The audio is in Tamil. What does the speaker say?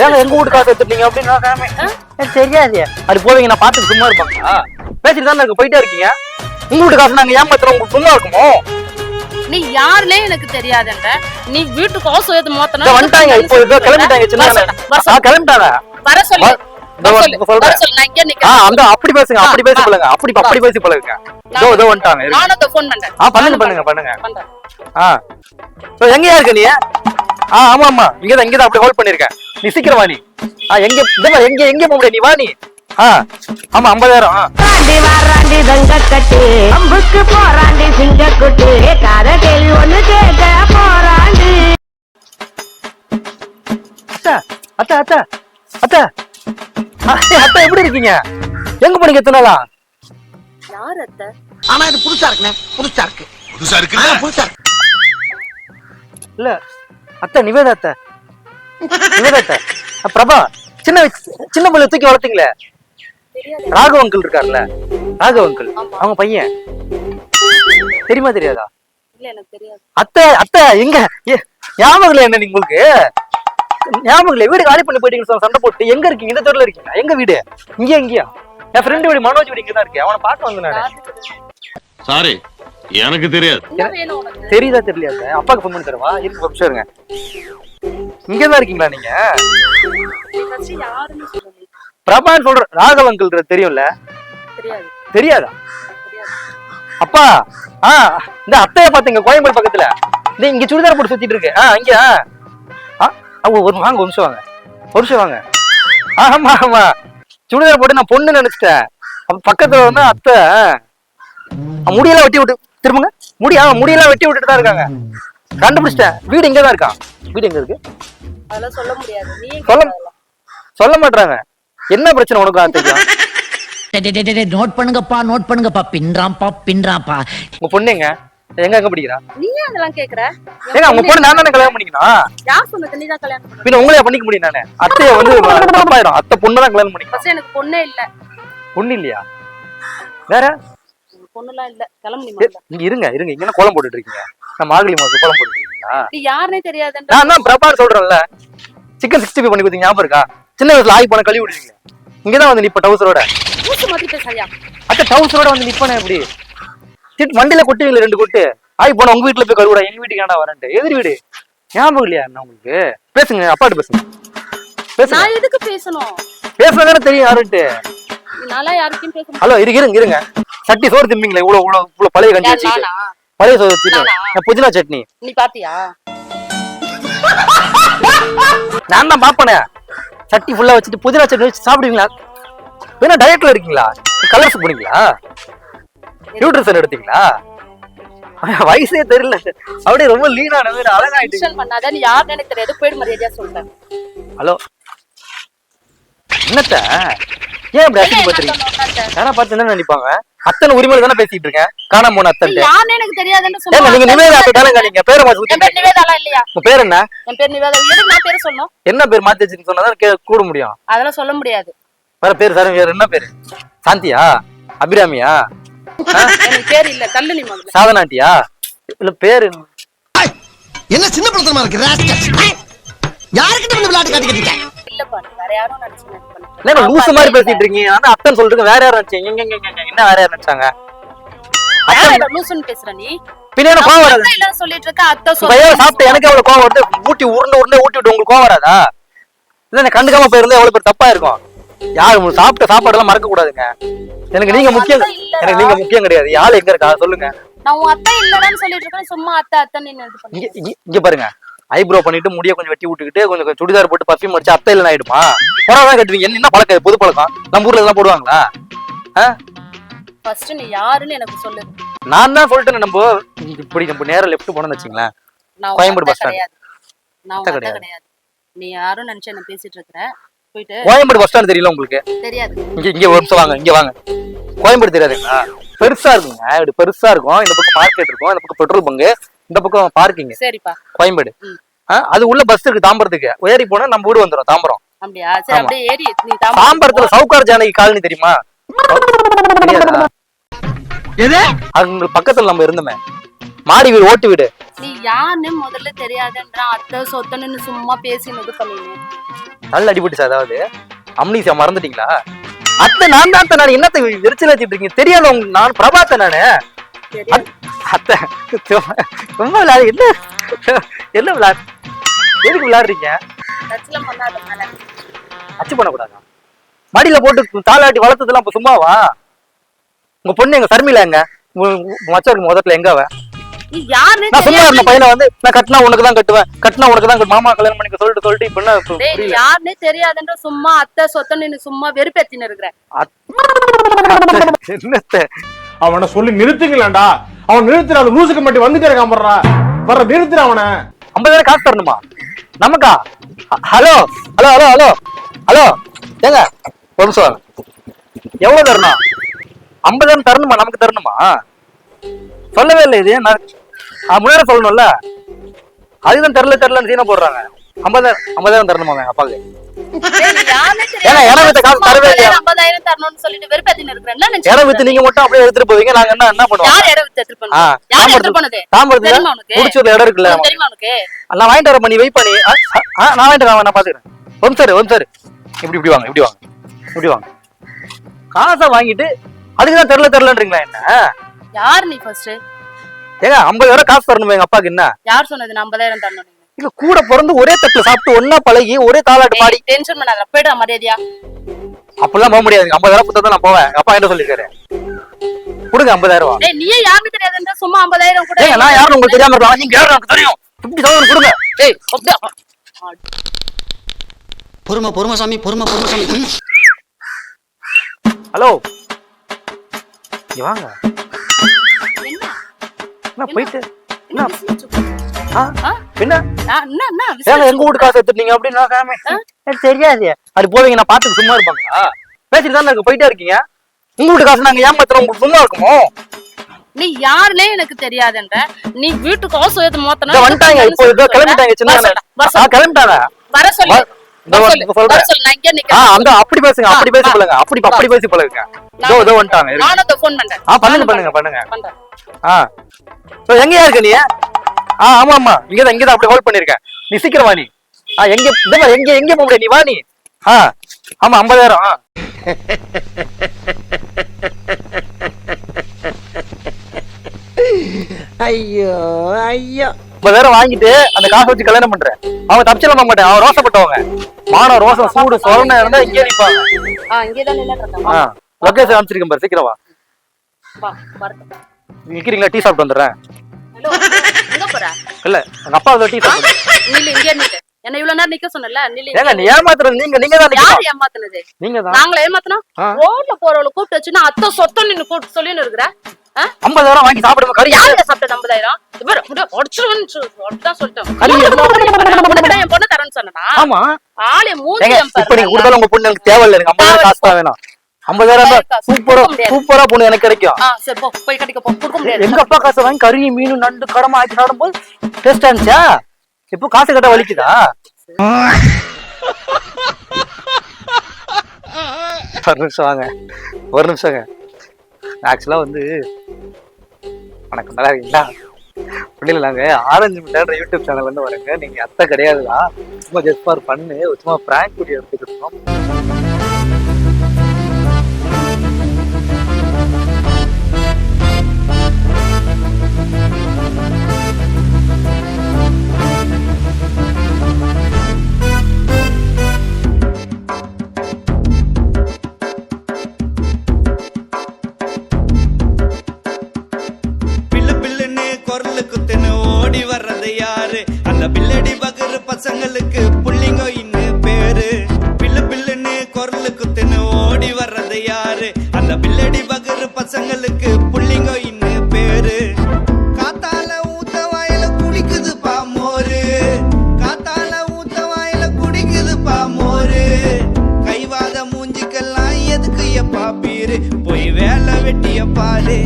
ஏங்க எங்க வீட்டு காசு எடுத்துட்டீங்க அப்படின்னு தெரியாது. அப்படி போவீங்க, நான் பார்த்துட்டு சும்மா இருப்பாங்களா? பேசிட்டு தானே இருக்கு, போயிட்டே இருக்கீங்க. உங்க வீட்டு காசு நாங்க ஏமாத்துறோம், உங்களுக்கு சும்மா இருக்குமோ? நீ யாருனே எனக்கு தெரியாதுன்ற. நீ வீட்டு காசு ஏத்து மொத்தனா வந்துட்டாங்க. இப்போ இதோ கிளம்பிட்டாங்க. சின்ன கிளம்பிட்டாங்க. வர சொல்லு. அப்படி பேசுங்க, அப்படி பேசி பழங்க, அப்படி பேசி பழகுங்க. இதோ வந்துட்டாங்க. நானும் ஃபோன் பண்றேன். பண்ணுங்க. எங்கயா இருக்க நீ? ஆமா ஆமா, இங்கதான் அப்படி ஹோல்ட் பண்ணிருக்கேன். நீ சீக்கிரம் வா. நீ எங்க போக முடியாது, நீ வா. நீ ஆமா 50,000. வாராண்டி தங்க கட்டு அம்புக்கு போராண்டி சிங்க குட்டு காத கேள்வி ஒண்ணு கேட்க போராண்டி. அத்தா எப்படி இருக்கீங்க? எங்க போனீங்க எத்தனாலா? யார் அத்தை? ஆனா இது புதுசா இருக்கு. இல்ல அத்தை, நிவேதா அத்தை. பிரபா, சின்ன பிள்ளை தூக்கி வளர்த்தீங்களே, ராகவ் அங்கிள் இருக்காருல்ல, ராகவ் அங்கிள் அவங்க பையன். தெரியுமா தெரியாதா? இல்ல எனக்கு தெரியாது. அத்தை எங்க ஞாபகம் என்ன உங்களுக்கு? ஞாபகம் இல்ல? வீடு காலி பண்ணி போயிட்டீங்க, சண்டை போட்டு. எங்க இருக்கீங்க? இந்த தெருல இருக்கீங்க? எங்க வீடு? இங்கயா? என் ஃப்ரெண்டு வீடு மனோஜ் வீடு இங்கதான் இருக்கு. அவனை பார்க்க வந்து நானு. சாரி, எனக்கு தெரியாது. தெரியுதா தெரியலையா? அப்பாக்கு ஃபோன் பண்ணி தரவா? இருக்கு, நிமிஷம் இருங்க. இங்கதான் இருக்கீங்களா நீங்க? பிரபான்னு சொல்ற ராகவ் அங்கிள் தெரியும்ல? தெரியாதா? அப்பா இந்த அத்தைய பாத்தீங்க கோயம்பேடு பக்கத்துல. இங்க சுடிதார் போட்டு சுத்திட்டு இருக்கு. இங்க ஒரு நிமிஷம் வாங்க. ஆமா சுடிதார் போட்டு நான் பொண்ணு நினைச்சிட்டேன். பக்கத்துல வந்து அத்தை முடியெல்லாம் வெட்டி விட்டு திரும்புங்க. முடியெல்லாம் வெட்டி விட்டுட்டு தான் இருக்காங்க. கண்டுபிடிச்சிட்டேன். வீடு இங்கதான் இருக்கான். வீடு எங்க இருக்கு? அதெல்லாம் சொல்ல முடியாது. சொல்ல மாட்டாங்க. என்ன பிரச்சனை உனக்கு அத்தைக்கும்? நோட் பண்ணுங்கப்பா. பின்றாம்பா. உங்க பொண்ணு எங்க படிக்கிறா? நீ அதெல்லாம் கேக்குற? உங்க பொண்ணு நான் தானே கல்யாணம் பண்ணிக்கணும். யார் சொன்னது? நீ தான் கல்யாணம் பண்ணணும். பின்ன உங்களையா பண்ணிக்க முடியும்? நானே அத்தைய வந்து தப்பாயிடும். அத்தை பொண்ணு தான் கல்யாணம் பண்ணிக்கணும். ஃபர்ஸ்ட் எனக்கு பொண்ணே இல்ல. பொண்ணு இல்லையா? வேற பொண்ணுலாம் இல்ல. கிளம்பி நீங்க இருங்க. இங்க கோலம் போட்டுட்டு இருக்கீங்க. நான் மார்கழி மாசம் கோலம் போட்டுட்டு இருக்கீங்களா? நீ யாருனே தெரியாதுன்ற. நான் தான் பிரபா சொல்றேன்ல, சிக்கன் 65 பண்ணி கொடுத்தீங்க ஞாபகம் இருக்கா? சின்ன வயசுல ஆகி போன கழுவி விடுவீங்க. இங்கதான் வந்து நிப்ப டவுசரோட. அத்தை டவுசரோட வந்து நிப்பனே எப்படி? வண்டியில கொட்டுவீங்களா 2 கொட்டு? ஆகி போன உங்க வீட்டுல போய் கழுவிடா, எங்க வீட்டுக்கு ஏன்டா வரேன்ட்டு. எதிரி வீடு ஞாபகம் இல்லையா உங்களுக்கு? பேசுங்க, அப்பாட்டு பேசுங்க. நான் எதுக்கு பேசணும்? பேசுறதானே தெரியும் யாருன்ட்டு. நாளா யாருக்கும் பேசணும். ஹலோ, இருங்க. சட்டி சோறு திம்பிங்களா? இவ்வளவு பழைய கஞ்சி வச்சுட்டு. பழைய சோறு வச்சுட்டு புதினா சட்னி. நீ பாத்தியா? நான் தான் பாப்பனே. சட்டி ஃபுல்லா வச்சுட்டு புதினா சட்னி வச்சு சாப்பிடுவீங்களா? வேணா டயட்ல இருக்கீங்களா? கலர்ஸ் போனீங்களா? நியூட்ரிஷன் எடுத்தீங்களா? வயசே தெரியல, அப்படியே ரொம்ப லீனான அழகாயிட்டு. பண்ணாத. நீ யாருன்னு எனக்கு தெரியாது. போயிடு, மரியாதையா சொல்றேன். ஹலோ, என்னத்த ஏன் இப்படி அசிங்க பண்றீங்க? யாரா பார்த்து என்ன நினைப்பாங்க? அத்தனை உரிமையில தானே பேசிட்டு இருக்கேன். காணாம போன அத்தை யாருன்னு எனக்கு தெரியாதுன்னு சொல்லுங்க. நீங்க நிவேதா தானங்க? நீங்க பேரை மாத்தி. என் பேர் நிவேதாலா இல்லையா? உங்க பேர் என்ன? என் பேர் நிவேதா. எதுக்கு நான் பேர் சொல்லணும்? என்ன பேர் மாத்தி வச்சுன்னு சொன்னாதான் கூட முடியும். அதெல்லாம் சொல்ல முடியாது. வேற பேர் சார். வேற என்ன பேரு? சாந்தியா? அபிராமியா? எனக்கு பேர் இல்ல. தள்ளு நீ முதல்ல. சாதனாட்டியா? இல்ல பேரு என்ன சின்ன பிரச்சனை இருக்கு? யாருக்கிட்ட வந்து விளையாட்டு காட்டிக்கிட்டு இல்லப்பா, வேற யாரும் நினைச்சேன். என்ன லூசு மாதிரி பேசிட்டு இருக்கீங்க? ஆனா அத்தன் சொல்றீங்க வேற யாரும் நினைச்சீங்க. என்ன வேற யாரும் நினைச்சாங்க? லூசுன்னு பேசுற நீ. பின்ன என்ன கோவம் வராது? இல்ல சொல்லிட்டு இருக்க. அத்தை சாப்பிட்டு எனக்கு எவ்வளவு கோவம் வருது? ஊட்டி உருண்டை ஊட்டி விட்டு உங்களுக்கு கோவம் வராதா? இல்ல கண்டுக்காம போயிருந்தா எவ்வளவு பேர் தப்பா இருக்கும். யாரு சாப்பிட்ட சாப்பாடு எல்லாம் மறக்க கூடாதுங்க. எனக்கு நீங்க முக்கியம் கிடையாது. யாரு எங்க இருக்கா சொல்லுங்க. நான் உன் அத்தை இல்லன்னு சொல்லிட்டு இருக்கேன். சும்மா அத்தை இங்க பாருங்க. ஐப்ரோ பண்ணிட்டு முடிய கொஞ்சம் வெட்டி விட்டுக்கிட்டு கொஞ்சம் சுடிதார் போட்டு பர்ஃபியூம் அடிச்சு அத்தை இல்லைன்னு ஆயிடுமா? புறாதான் கட்டுவீங்க. என்ன பழக்கம்? பொது பழக்கம். நம்ம ஊர்ல எல்லாம் போடுவாங்களா? ஃபர்ஸ்ட் நீ யாருன்னு எனக்கு சொல்லு. நான் தான் சொல்லிட்டேன். நம்ம நேரா லெஃப்ட் போனோம்னு வச்சுங்களேன், கோயம்பேடு பஸ் ஸ்டாண்ட். நான் கிடையாது. நீ யாரும் நினைச்சு என்ன பேசிட்டு இருக்க. போயிட்டு கோயம்பேடு பஸ் ஸ்டாண்ட் தெரியல உங்களுக்கு? தெரியாது. இங்க ஒரு நிமிஷம் வாங்க. இங்க வாங்க. கோயம்பேடு தெரியாதுங்களா? பெருசா இருக்குங்க. இப்படி பெருசா இருக்கும். இந்த பக்கம் மார்க்கெட் இருக்கும், இந்த பக்கம் பெட்ரோல் பங்கு, இந்த பக்கம் பார்க்கிங். சரிப்பா. கோயம்பேடு அது உள்ள பஸ் இருக்கு. தாம்பரத்துக்கு ஏறி போனா நம்ம வீடு வந்துரும். தாம்பரம். அப்படியா? சரி, அப்படியே ஏறி நீ தாம்பரத்துல சவுகார் ஜானகி காலனி தெரியுமா? எது? அது பக்கத்துல நம்ம இருந்தோமே, மாடி வீடு, ஓட்டு வீடு. நீ யாருன்னு முதல்ல தெரியாதுன்ற அத்தை சொத்தன்னு சும்மா பேசி இது பண்ணீங்க. நல்ல அடிபட்டு சார். அதாவது அம்னீசியா மறந்துட்டீங்களா? அத்தை நான் தான் நான் என்னத்தை எரிச்சல் வச்சுட்டு இருக்கீங்க? தெரியாத உங்களுக்கு நான் பிரபாத்த நானு. அத்தை ரொம்ப விளையாடு. என்ன விளையாடு? எதுக்கு விளையாடுறீங்க? அச்சு பண்ணக்கூடாதா? மடியில போட்டு தாளாட்டி வளர்த்ததெல்லாம் இப்ப சும்மாவா? உங்க பொண்ணு எங்க சர்மில எங்க மச்சவருக்கு முதல்ல எங்க அவ? நான் சும்மா இருந்த பையனை வந்து நான் கட்டினா உனக்கு தான் கட்டுவேன், கட்டினா உனக்கு தான் மாமா கல்யாணம் பண்ணிக்க சொல்லிட்டு இப்ப என்ன யாருன்னே தெரியாதுன்ற சும்மா அத்தை சொத்தன்னு சும்மா வெறுப்பேத்தின்னு இருக்கிறேன். என்னத்த அவனை சொல்லி நிறுத்துங்களேன்டா. அவன் நிறுத்துற அந்த லூசுக்கு மட்டும் வந்துட்டே இருக்கான். வர்ற நிறுத்துற அவனை. 50,000 காசு தரணுமா நமக்கா? Hello hello hello hello hello ஏங்க ஒரு நிமிஷம். எவ்வளவு தரணும்? 50,000 தரணுமா? நமக்கு தரணுமா? சொல்லவே இல்லை. இது நான் முன்னாடி சொல்லணும்ல. அதுதான் தெரியலன்னு சீனா போடுறாங்க. 50,000 தரணுமா அப்பாவுக்கு? நீங்க மட்டும் அப்படியே எடுத்துட்டு போவீங்க. நாங்க என்ன பண்ணுவோம்? முடிச்சூர்ல இடம் இருக்குல்ல, நான் வாங்கிட்டு வரேன். நீ வெயிட் பண்ணி நான் வாங்கிட்டு வரேன். நான் பாத்துக்கிறேன். ஒன் சார் இப்படி வாங்க, இப்படி வாங்க. காசை வாங்கிட்டு அதுக்குதான் தெரியலன்றீங்களா? என்ன யார் நீ ஃபர்ஸ்ட்? ஏங்க 50,000 காசு தரணும் எங்க அப்பாக்கு. என்ன யார் சொன்னது 50,000 தரணும்? இல்ல கூட பிறந்து ஒரே தட்டுல சாப்பிட்டு ஒன்னா பழகி ஒரே தாளாட்டு பாடி டென்ஷன் பண்ணாத. போய்டா மரியாதையா. அப்பெல்லாம் போக முடியாது. 50,000 கொடுத்தா நான் போவேன். அப்பா என்ன சொல்லிருக்காரு? கொடுங்க 50,000. டேய் நீயே யாருக்கு தெரியாதுன்ற சும்மா 50,000 கூட. ஏங்க நான் யாரும் உங்களுக்கு தெரியாம இருக்கலாம். நீங்க யாரும் எனக்கு தெரியும். 50,000 கொடுங்க. டேய் பொறுமை சாமி. ஹலோ இங்க வாங்க. என்ன போயிட்டு என்ன எங்க வீட்டு காசு எடுத்துட்டீங்க அப்படின்னு தெரியாது. அது போவீங்க. நான் பாத்துக்கு சும்மா இருப்பாங்களா? பேசிட்டு தானே இருக்கு. போயிட்டே இருக்கீங்க. உங்க வீட்டு காசு நாங்க ஏமாத்துறோம். உங்களுக்கு சும்மா இருக்குமோ? நீ யாருனே எனக்கு தெரியாதுன்ற நீ வீட்டு காசு ஏத்து மொத்தனா வந்துட்டாங்க. இப்போ கிளம்பிட்டாங்க. சின்ன கிளம்பிட்டாங்க. வர சொல்லு. அப்படி பேசுங்க. அப்படி பேசி பழங்க. அப்படி பேசி பழகுங்க. இதோ வந்துட்டாங்க. நானும் ஃபோன் பண்றேன். பண்ணுங்க. எங்கயா இருக்க நீ? ஆமா இங்கதான் அப்படி ஹோல்ட் பண்ணிருக்கேன். நீ சீக்கிரம் வா. நீ எங்க போக முடியாது. நீ வா. நீ ஆமா 50,000. ஐயோ 50,000 வாங்கிட்டு அந்த காசை வச்சு கல்யாணம் பண்றேன். அவங்க தப்பிச்சல மாட்டேன். அவன் ரோசப்பட்டவங்க. மானம் ரோசம் சூடு சொரண இருந்தா இங்கே நிப்பாங்க. இங்கதான் நின்னுட்டு லொகேஷன் அனுப்பிச்சிருக்கேன் பாரு. சீக்கிரம் வா. நிக்கிறீங்களா? டீ சாப்பிட்டு வந்துடுறேன். இல்ல எங்க அப்பா டீ சாப்பிட்டு என்ன இவ்வளவு நேரம் நிக்க சொன்னல. நீ ஏமாத்துறது. நீங்க தான் யார் ஏமாத்துனது? நீங்க தான். நாங்களே ஏமாத்துனோம். ரோட்ல போறவள கூப்பிட்டு வச்சுனா அத்தை சொத்தம் நின்னு கூப்பிட்டு சொல்லின்னு இருக்கற. 50,000 வாங்கி சாப்பிடுங்க. கறி யாரே சாப்பிட்ட 50,000? இவர முடி ஒடிச்சுன்னு சொல்லிட்டோம். என் பொண்ணு தரேன்னு சொன்னனா? ஆமா. ஆளே மூஞ்சி எம்பர். இப்ப நீங்க கொடுத்தாலும் உங்க பொண்ணு எனக்கு தேவையில்லை. எனக்கு 50,000 காசு தான் வேணும். 50,000 சூப்பரா பொண்ணு எனக்கு கிடைக்கும். சரி போ போய் கட்டிக்க போ. கொடுக்க முடியாது. எங்க அப்பா காசு வாங்கி கறி மீன் நண்டு கடமை ஆக்கி சாப்பிடும்போது டேஸ்டா இருந்துச்சா? இப்போ காசு கட்ட வலிக்குதா? ஒரு நிமிஷங்க. ஆக்சுவலா வந்து வணக்கம், நல்லா இருக்கீங்களா? அப்படியில நாங்க ஆரஞ்சு மிட்டாய் யூடியூப் சேனல்ல இருந்து வரேங்க. நீங்க அத்தை கிடையாதுதான். சும்மா ஜஸ்ட் ஃபார் பண்ணு சும்மா பிராங்க் வீடியோ எடுத்துக்கிட்டோம். ஓடி வர்றது யாரு? அந்த பில்லடி பகரு பசங்களுக்கு புள்ளிங்க இன்னும் பேரு. பில்லுன்னு குரலு குத்துன்னு ஓடி வர்றது யாரு? அந்த பில்லடி பகரு பசங்களுக்கு புள்ளிங்க இன்னும் பேரு. காத்தால ஊத்த வாயில குடிக்குது பாமோரு. காத்தால ஊத்த வாயில குடிக்குது பாமோரு. கைவாத மூஞ்சிக்கெல்லாம் எதுக்கு எப்பா பீரு? போய் வேலை வெட்டிய பாரு.